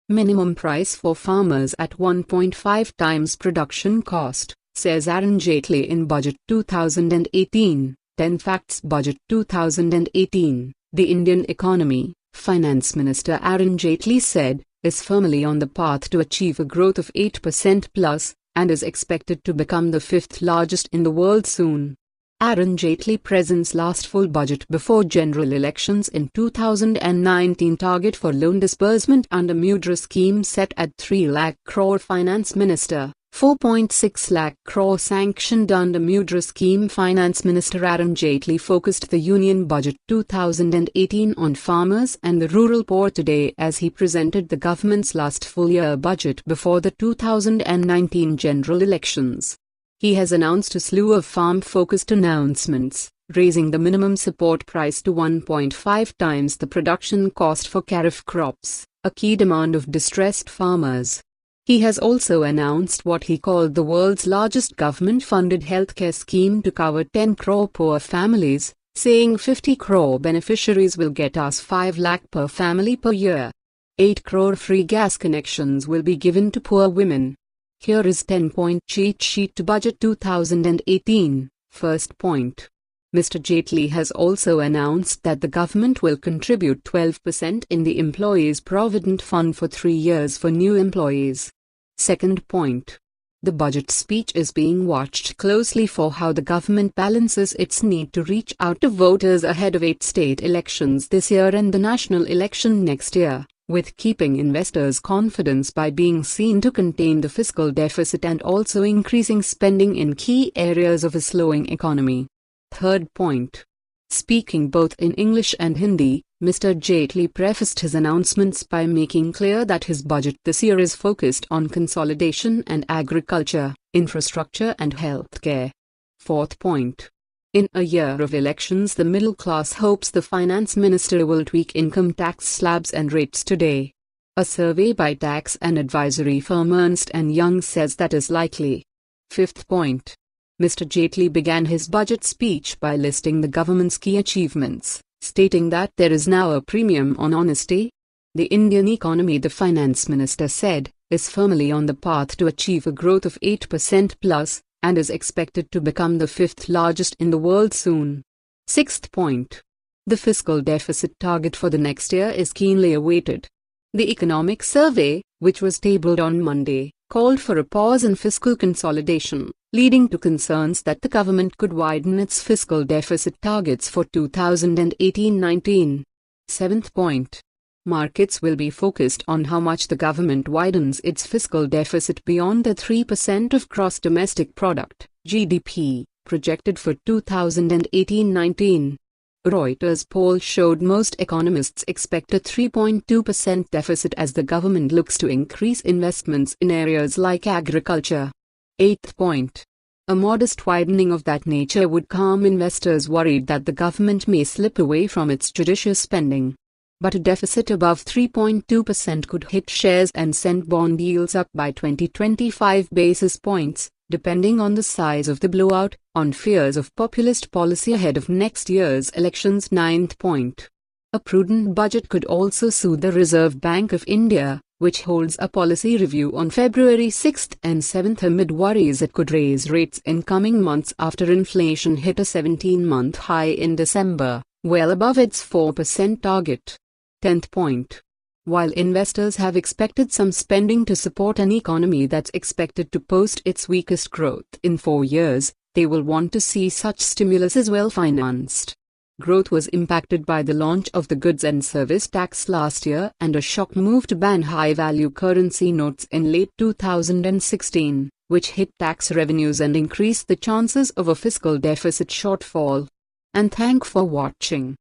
Minimum price for farmers at 1.5 times production cost, says Arun Jaitley in Budget 2018. 10 Facts Budget 2018. The Indian economy, Finance Minister Arun Jaitley said, is firmly on the path to achieve a growth of 8% plus, and is expected to become the fifth largest in the world soon. Arun Jaitley presents last full budget before general elections in 2019. Target for loan disbursement under MUDRA Scheme set at 3 lakh crore. Finance Minister, 4.6 lakh crore sanctioned under MUDRA Scheme. Finance Minister Arun Jaitley focused the Union Budget 2018 on farmers and the rural poor today as he presented the government's last full-year budget before the 2019 general elections. He has announced a slew of farm-focused announcements, raising the minimum support price to 1.5 times the production cost for Kharif crops, a key demand of distressed farmers. He has also announced what he called the world's largest government-funded healthcare scheme to cover 10 crore poor families, saying 50 crore beneficiaries will get us 5 lakh per family per year. 8 crore free gas connections will be given to poor women. Here is 10-point cheat sheet to Budget 2018. First point. Mr. Jaitley has also announced that the government will contribute 12% in the Employees' Provident Fund for 3 years for new employees. Second point. The budget speech is being watched closely for how the government balances its need to reach out to voters ahead of 8 state elections this year and the national election next year, with keeping investors' confidence by being seen to contain the fiscal deficit and also increasing spending in key areas of a slowing economy. Third point. Speaking both in English and Hindi, Mr. Jaitley prefaced his announcements by making clear that his budget this year is focused on consolidation and agriculture, infrastructure and healthcare. Fourth point. In a year of elections, the middle class hopes the finance minister will tweak income tax slabs and rates today. A survey by tax and advisory firm Ernst & Young says that is likely. Fifth point. Mr. Jaitley began his budget speech by listing the government's key achievements, stating that there is now a premium on honesty. The Indian economy, the finance minister said, is firmly on the path to achieve a growth of 8% plus, and is expected to become the fifth largest in the world soon. Sixth point. The fiscal deficit target for the next year is keenly awaited. The economic survey, which was tabled on Monday, called for a pause in fiscal consolidation, leading to concerns that the government could widen its fiscal deficit targets for 2018-19. Seventh point. Markets will be focused on how much the government widens its fiscal deficit beyond the 3% of gross domestic product, GDP, projected for 2018-19. Reuters poll showed most economists expect a 3.2% deficit as the government looks to increase investments in areas like agriculture. Eighth point. A modest widening of that nature would calm investors worried that the government may slip away from its judicious spending. But a deficit above 3.2% could hit shares and send bond yields up by 20-25 basis points, depending on the size of the blowout, on fears of populist policy ahead of next year's elections. Ninth point. A prudent budget could also soothe the Reserve Bank of India, which holds a policy review on February 6 and 7 amid worries it could raise rates in coming months after inflation hit a 17-month high in December, well above its 4% target. 10th point. While investors have expected some spending to support an economy that's expected to post its weakest growth in 4 years, they will want to see such stimulus as well financed. Growth was impacted by the launch of the goods and service tax last year and a shock move to ban high-value currency notes in late 2016, which hit tax revenues and increased the chances of a fiscal deficit shortfall. And thank for watching.